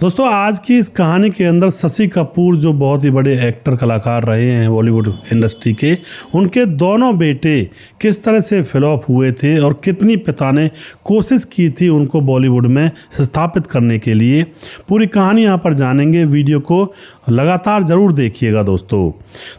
दोस्तों आज की इस कहानी के अंदर शशि कपूर जो बहुत ही बड़े एक्टर कलाकार रहे हैं बॉलीवुड इंडस्ट्री के, उनके दोनों बेटे किस तरह से फ्लॉप हुए थे और कितनी पिता ने कोशिश की थी उनको बॉलीवुड में स्थापित करने के लिए, पूरी कहानी यहाँ पर जानेंगे। वीडियो को लगातार ज़रूर देखिएगा दोस्तों।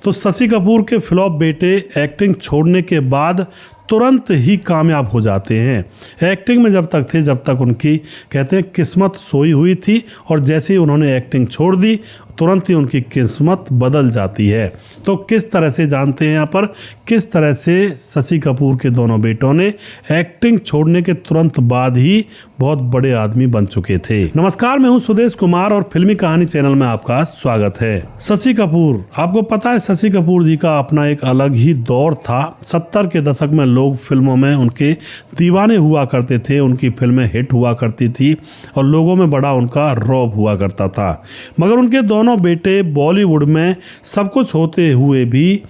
तो शशि कपूर के फ्लॉप बेटे एक्टिंग छोड़ने के बाद तुरंत ही कामयाब हो जाते हैं। एक्टिंग में जब तक उनकी कहते हैं किस्मत सोई हुई थी, और जैसे ही उन्होंने एक्टिंग छोड़ दी तुरंत ही उनकी किस्मत बदल जाती है। तो किस तरह से जानते हैं यहाँ पर किस तरह से शशि कपूर के दोनों बेटों ने एक्टिंग छोड़ने के तुरंत बाद ही बहुत बड़े आदमी बन चुके थे। नमस्कार, मैं हूँ सुदेश कुमार और फिल्मी कहानी चैनल में आपका स्वागत है। शशि कपूर, आपको पता है शशि कपूर जी का अपना एक अलग ही दौर था। 70 के दशक में लोग फिल्मों में उनके दीवाने हुआ करते थे, उनकी फिल्में हिट हुआ करती थी और लोगों में बड़ा उनका रौब हुआ करता था। मगर उनके दोनों बेटे बॉलीवुड में सब कुछ होते हुए भी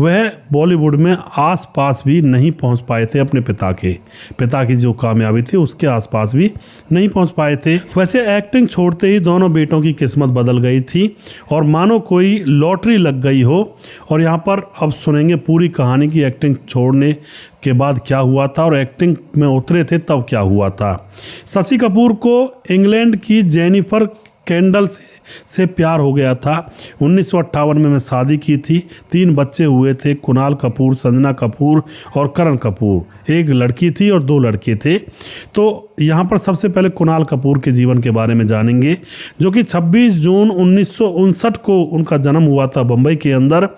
वह बॉलीवुड में आसपास भी नहीं पहुंच पाए थे। अपने पिता की जो कामयाबी थी उसके आसपास भी नहीं पहुंच पाए थे। वैसे एक्टिंग छोड़ते ही दोनों बेटों की किस्मत बदल गई थी और मानो कोई लॉटरी लग गई हो। और यहाँ पर अब सुनेंगे पूरी कहानी की एक्टिंग छोड़ने के बाद क्या हुआ था और एक्टिंग में उतरे थे तब क्या हुआ था। शशि कपूर को इंग्लैंड की जेनिफर कैंडल से प्यार हो गया था। 1958 में शादी की थी। 3 बच्चे हुए थे, कुणाल कपूर, संजना कपूर और करण कपूर। एक लड़की थी और 2 लड़के थे। तो यहाँ पर सबसे पहले कुणाल कपूर के जीवन के बारे में जानेंगे, जो कि 26 जून 1959 को उनका जन्म हुआ था बम्बई के अंदर,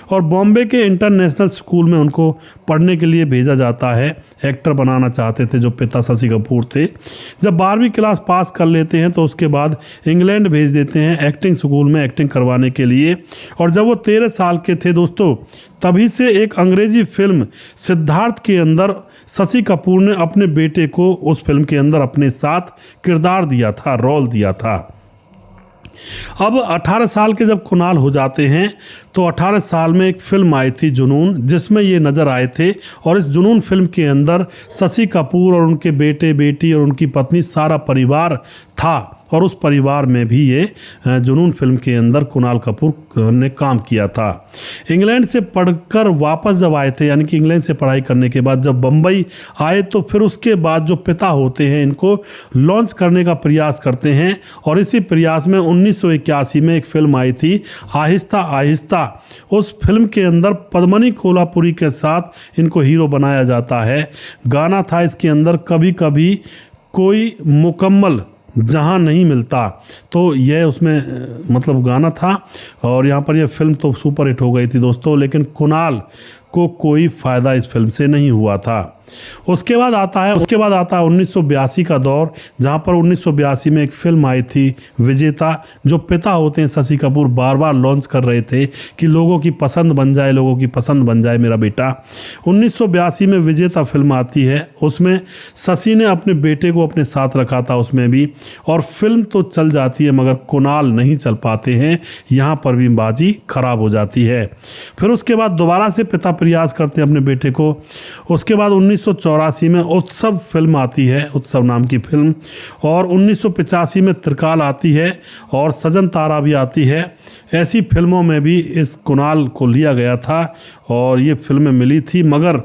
और बॉम्बे के इंटरनेशनल स्कूल में उनको पढ़ने के लिए भेजा जाता है। एक्टर बनाना चाहते थे जो पिता शशि कपूर थे। जब 12वीं क्लास पास कर लेते हैं तो उसके बाद इंग्लैंड भेज देते हैं एक्टिंग स्कूल में एक्टिंग करवाने के लिए। और जब वो 13 साल के थे दोस्तों, तभी से एक अंग्रेजी फिल्म सिद्धार्थ के अंदर शशि कपूर ने अपने बेटे को उस फिल्म के अंदर अपने साथ किरदार दिया था, रोल दिया था। अब 18 साल के जब कुणाल हो जाते हैं तो 18 साल में एक फिल्म आई थी जुनून, जिसमें ये नज़र आए थे। और इस जुनून फिल्म के अंदर शशि कपूर और उनके बेटे बेटी और उनकी पत्नी सारा परिवार था, और उस परिवार में भी ये जुनून फिल्म के अंदर कुणाल कपूर ने काम किया था। इंग्लैंड से पढ़कर वापस जब आए थे, यानी कि इंग्लैंड से पढ़ाई करने के बाद जब बम्बई आए, तो फिर उसके बाद जो पिता होते हैं इनको लॉन्च करने का प्रयास करते हैं। और इसी प्रयास में 1981 में एक फिल्म आई थी आहिस्ता आहिस्ता। उस फिल्म के अंदर पद्मिनी कोल्हापुरी के साथ इनको हीरो बनाया जाता है। गाना था इसके अंदर कभी कभी कोई मुकम्मल जहाँ नहीं मिलता, तो यह उसमें मतलब गाना था। और यहाँ पर यह फिल्म तो सुपर हिट हो गई थी दोस्तों, लेकिन कुणाल को कोई फ़ायदा इस फिल्म से नहीं हुआ था। उसके बाद आता है 1982 का दौर, जहाँ पर 1982 में एक फिल्म आई थी विजेता, जो पिता होते हैं शशि कपूर बार बार लॉन्च कर रहे थे कि लोगों की पसंद बन जाए मेरा बेटा। 1982 में विजेता फिल्म आती है, उसमें शशि ने अपने बेटे को अपने साथ रखा था उसमें भी, और फिल्म तो चल जाती है मगर कुणाल नहीं चल पाते हैं। यहाँ पर भी बाजी खराब हो जाती है। फिर उसके बाद दोबारा से पिता प्रयास करते हैं अपने बेटे को। उसके बाद 1984 में उत्सव फिल्म आती है, उत्सव नाम की फिल्म, और 1985 में त्रिकाल आती है और सजन तारा भी आती है। ऐसी फिल्मों में भी इस कुणाल को लिया गया था और ये फिल्में मिली थी, मगर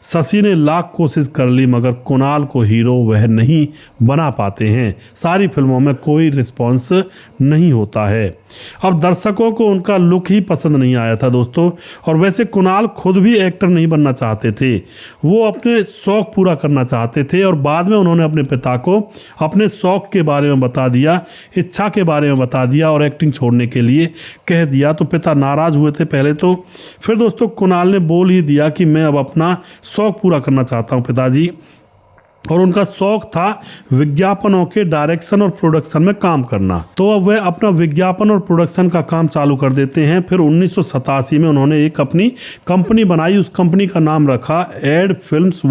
शशि ने लाख कोशिश कर ली मगर कुणाल को हीरो वह नहीं बना पाते हैं। सारी फिल्मों में कोई रिस्पॉन्स नहीं होता है। अब दर्शकों को उनका लुक ही पसंद नहीं आया था दोस्तों। और वैसे कुणाल खुद भी एक्टर नहीं बनना चाहते थे, वो अपने शौक़ पूरा करना चाहते थे। और बाद में उन्होंने अपने पिता को अपने शौक़ के बारे में बता दिया, इच्छा के बारे में बता दिया और एक्टिंग छोड़ने के लिए कह दिया। तो पिता नाराज़ हुए थे पहले तो, फिर दोस्तों कुणाल ने बोल ही दिया कि मैं अब अपना शौक़ पूरा करना चाहता हूँ पिताजी। और उनका शौक़ था विज्ञापनों के डायरेक्शन और प्रोडक्शन में काम करना। तो अब वह अपना विज्ञापन और प्रोडक्शन का काम चालू कर देते हैं। फिर 1987 में उन्होंने एक अपनी कंपनी बनाई, उस कंपनी का नाम रखा एड फिल्म्स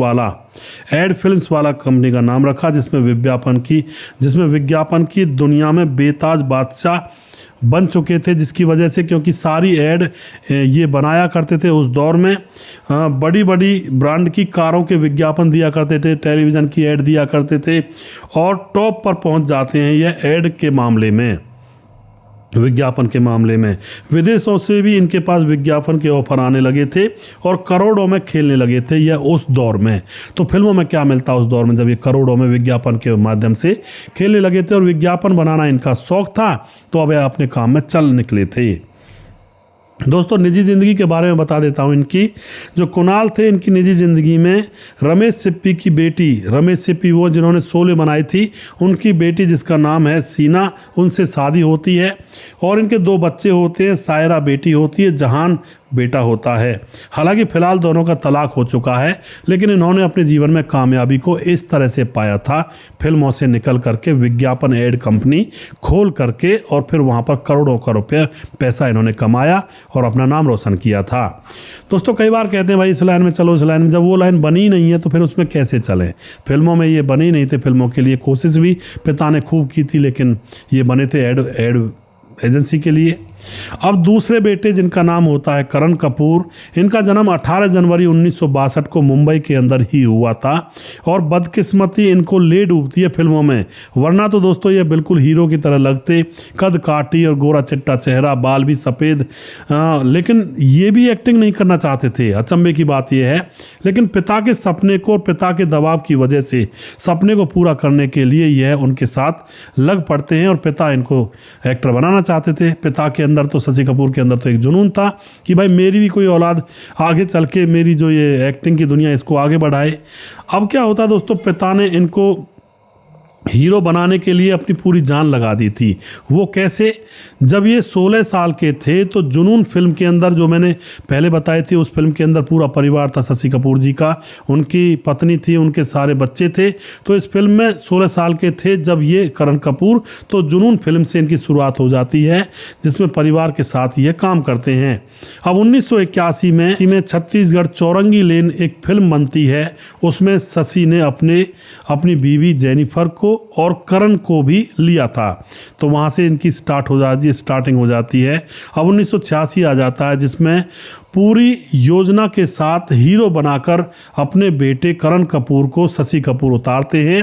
वाला कंपनी का नाम रखा, जिसमें विज्ञापन की दुनिया में बेताज बादशाह बन चुके थे, जिसकी वजह से, क्योंकि सारी ऐड ये बनाया करते थे उस दौर में। बड़ी बड़ी ब्रांड की कारों के विज्ञापन दिया करते थे, टेलीविज़न की ऐड दिया करते थे, और टॉप पर पहुंच जाते हैं ये ऐड के मामले में, विज्ञापन के मामले में। विदेशों से भी इनके पास विज्ञापन के ऑफर आने लगे थे और करोड़ों में खेलने लगे थे यह उस दौर में। तो फिल्मों में क्या मिलता उस दौर में, जब ये करोड़ों में विज्ञापन के माध्यम से खेलने लगे थे और विज्ञापन बनाना इनका शौक था, तो अब अपने काम में चल निकले थे। दोस्तों, निजी ज़िंदगी के बारे में बता देता हूँ। इनकी जो कुणाल थे, इनकी निजी ज़िंदगी में रमेश सिप्पी की बेटी, रमेश सिप्पी वो जिन्होंने शोले बनाई थी, उनकी बेटी जिसका नाम है सीना, उनसे शादी होती है और इनके 2 बच्चे होते हैं। सायरा बेटी होती है, जहान बेटा होता है। हालांकि फ़िलहाल दोनों का तलाक हो चुका है, लेकिन इन्होंने अपने जीवन में कामयाबी को इस तरह से पाया था, फिल्मों से निकल करके विज्ञापन ऐड कंपनी खोल करके, और फिर वहाँ पर करोड़ों का रुपये पैसा इन्होंने कमाया और अपना नाम रोशन किया था। दोस्तों, कई बार कहते हैं भाई इस लाइन में चलो, इस लाइन में, जब वो लाइन बनी नहीं है तो फिर उसमें कैसे चलें। फिल्मों में ये बने नहीं थे, फिल्मों के लिए कोशिश भी पिता ने खूब की थी, लेकिन ये बने थे ऐड एजेंसी के लिए। अब दूसरे बेटे जिनका नाम होता है करण कपूर, इनका जन्म 18 जनवरी 1962 को मुंबई के अंदर ही हुआ था, और बदकिस्मती इनको ले डूबती है फिल्मों में, वरना तो दोस्तों ये बिल्कुल हीरो की तरह लगते, कद काटी और गोरा चिट्टा चेहरा, बाल भी सफ़ेद, लेकिन ये भी एक्टिंग नहीं करना चाहते थे। अचंभे की बात यह है, लेकिन पिता के सपने को और पिता के दबाव की वजह से सपने को पूरा करने के लिए यह उनके साथ लग पड़ते हैं, और पिता इनको एक्टर बनाना चाहते थे। पिता के अंदर तो, शशि कपूर के अंदर तो एक जुनून था कि भाई मेरी भी कोई औलाद आगे चल के मेरी जो ये एक्टिंग की दुनिया इसको आगे बढ़ाए। अब क्या होता दोस्तों, पिता ने इनको हीरो बनाने के लिए अपनी पूरी जान लगा दी थी। वो कैसे, जब ये 16 साल के थे तो जुनून फिल्म के अंदर, जो मैंने पहले बताई थी, उस फिल्म के अंदर पूरा परिवार था शशि कपूर जी का, उनकी पत्नी थी, उनके सारे बच्चे थे। तो इस फिल्म में 16 साल के थे जब ये करण कपूर, तो जुनून फिल्म से इनकी शुरुआत हो जाती है, जिसमें परिवार के साथ ये काम करते हैं। अब 1981 में छत्तीसगढ़ चौरंगी लेन एक फिल्म बनती है, उसमें शशि ने अपनी बीवी जेनिफर को और करण को भी लिया था। तो वहाँ से इनकी स्टार्टिंग हो जाती है। अब 1986 आ जाता है, जिसमें पूरी योजना के साथ हीरो बनाकर अपने बेटे करण कपूर को शशि कपूर उतारते हैं,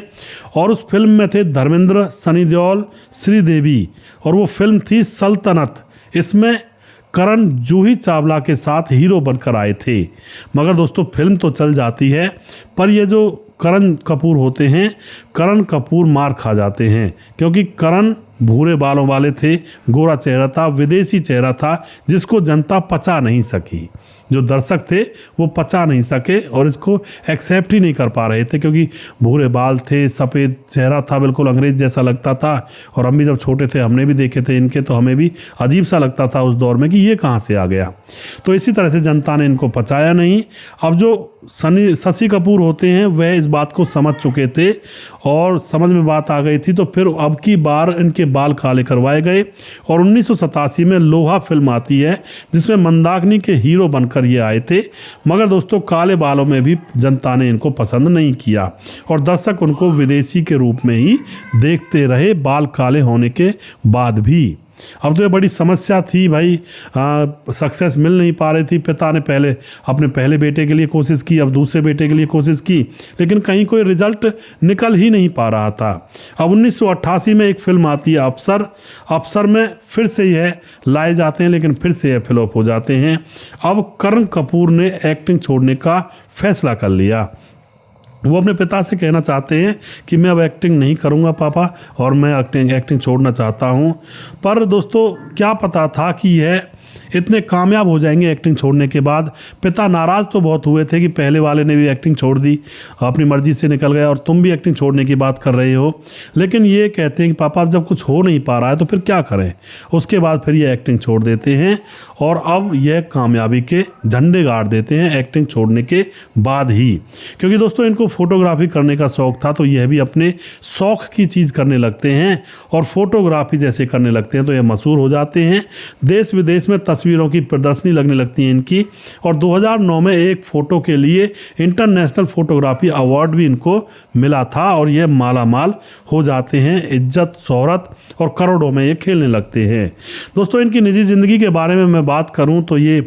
और उस फिल्म में थे धर्मेंद्र, सनी देओल, श्रीदेवी, और वो फिल्म थी सल्तनत। इसमें करण जूही चावला के साथ हीरो बनकर आए थे। मगर दोस्तों, फिल्म तो चल जाती है, पर ये जो करण कपूर होते हैं, करण कपूर मार खा जाते हैं, क्योंकि करण भूरे बालों वाले थे, गोरा चेहरा था, विदेशी चेहरा था, जिसको जनता पचा नहीं सकी। जो दर्शक थे वो पचा नहीं सके और इसको एक्सेप्ट ही नहीं कर पा रहे थे, क्योंकि भूरे बाल थे, सफ़ेद चेहरा था, बिल्कुल अंग्रेज जैसा लगता था। और हम भी जब छोटे थे हमने भी देखे थे इनके, तो हमें भी अजीब सा लगता था उस दौर में कि ये कहाँ से आ गया। तो इसी तरह से जनता ने इनको पचाया नहीं। अब जो शशि कपूर होते हैं वह इस बात को समझ चुके थे और समझ में बात आ गई थी, तो फिर अब की बार इनके बाल काले करवाए गए, और 1987 में लोहा फिल्म आती है, जिसमें मंदाकिनी के हीरो बनकर ये आए थे। मगर दोस्तों, काले बालों में भी जनता ने इनको पसंद नहीं किया और दर्शक उनको विदेशी के रूप में ही देखते रहे, बाल काले होने के बाद भी। अब तो ये बड़ी समस्या थी भाई, सक्सेस मिल नहीं पा रही थी। पिता ने अपने पहले बेटे के लिए कोशिश की, अब दूसरे बेटे के लिए कोशिश की, लेकिन कहीं कोई रिजल्ट निकल ही नहीं पा रहा था। अब 1988 में एक फिल्म आती है अफसर में फिर से यह लाए जाते हैं, लेकिन फिर से यह फ्लॉप हो जाते हैं। अब करण कपूर ने एक्टिंग छोड़ने का फैसला कर लिया। वो अपने पिता से कहना चाहते हैं कि मैं अब एक्टिंग नहीं करूँगा पापा, और मैं एक्टिंग छोड़ना चाहता हूँ। पर दोस्तों, क्या पता था कि यह इतने कामयाब हो जाएंगे एक्टिंग छोड़ने के बाद। पिता नाराज़ तो बहुत हुए थे कि पहले वाले ने भी एक्टिंग छोड़ दी, अपनी मर्जी से निकल गया, और तुम भी एक्टिंग छोड़ने की बात कर रहे हो। लेकिन ये कहते हैं कि पापा अब जब कुछ हो नहीं पा रहा है तो फिर क्या करें। उसके बाद फिर ये एक्टिंग छोड़ देते हैं, और अब यह कामयाबी के झंडे गाड़ देते हैं एक्टिंग छोड़ने के बाद ही। क्योंकि दोस्तों, इनको फोटोग्राफी करने का शौक़ था, तो यह भी अपने शौक़ की चीज़ करने लगते हैं, और फोटोग्राफी जैसे करने लगते हैं तो यह मशहूर हो जाते हैं। देश विदेश में तस्वीरों की प्रदर्शनी लगने लगती है इनकी। और 2009 में एक फ़ोटो के लिए इंटरनेशनल फोटोग्राफी अवार्ड भी इनको मिला था। और ये माला माल हो जाते हैं, इज्जत शोहरत और करोड़ों में ये खेलने लगते हैं। दोस्तों, इनकी निजी ज़िंदगी के बारे में मैं बात करूं तो ये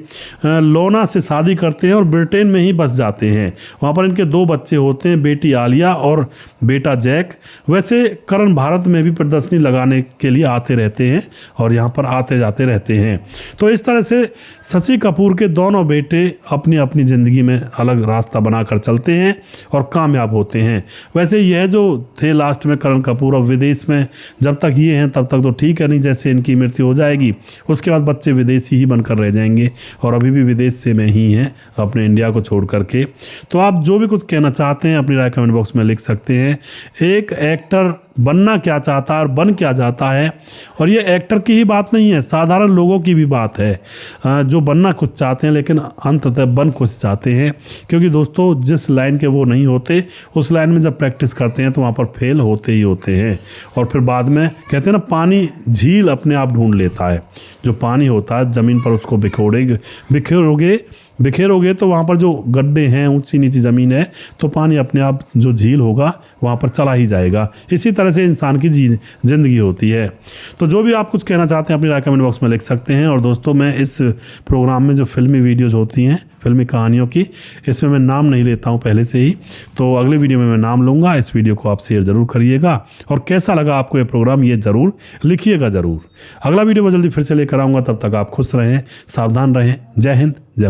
लोना से शादी करते हैं और ब्रिटेन में ही बस जाते हैं। वहाँ पर इनके 2 बच्चे होते हैं, बेटी आलिया और बेटा जैक। वैसे करण भारत में भी प्रदर्शनी लगाने के लिए आते रहते हैं और यहाँ पर आते जाते रहते हैं। तो इस तरह से शशि कपूर के दोनों बेटे अपनी अपनी ज़िंदगी में अलग रास्ता बनाकर चलते हैं और कामयाब होते हैं। वैसे यह जो थे लास्ट में करण कपूर, और विदेश में जब तक ये हैं तब तक तो ठीक है, नहीं जैसे इनकी मृत्यु हो जाएगी उसके बाद बच्चे विदेशी ही बनकर रह जाएंगे और अभी भी विदेश से में ही हैं अपने इंडिया को छोड़ करके। तो आप जो भी कुछ कहना चाहते हैं अपनी राय कमेंट बॉक्स में लिख सकते हैं। एक एक्टर बनना क्या चाहता है और बन क्या चाहता है, और ये एक्टर की ही बात नहीं है, साधारण लोगों की भी बात है जो बनना कुछ चाहते हैं लेकिन अंततः बन कुछ चाहते हैं। क्योंकि दोस्तों, जिस लाइन के वो नहीं होते उस लाइन में जब प्रैक्टिस करते हैं तो वहाँ पर फेल होते ही होते हैं। और फिर बाद में कहते हैं ना, पानी झील अपने आप ढूंढ लेता है। जो पानी होता है ज़मीन पर उसको बिखेरोगे तो वहाँ पर जो गड्ढे हैं, ऊंची नीची ज़मीन है, तो पानी अपने आप जो झील होगा वहाँ पर चला ही जाएगा। इसी तरह से इंसान की ज़िंदगी होती है। तो जो भी आप कुछ कहना चाहते हैं अपनी राय कमेंट बॉक्स में लिख सकते हैं। और दोस्तों, मैं इस प्रोग्राम में जो फिल्मी वीडियोज़ होती हैं, फिल्मी कहानियों की, इसमें मैं नाम नहीं लेता हूँ पहले से ही। तो अगले वीडियो में मैं नाम लूँगा। इस वीडियो को आप शेयर ज़रूर करिएगा और कैसा लगा आपको ये प्रोग्राम ये ज़रूर लिखिएगा ज़रूर। अगला वीडियो मैं जल्दी फिर से लेकर आऊँगा। तब तक आप खुश रहें, सावधान रहें। जय हिंद, जय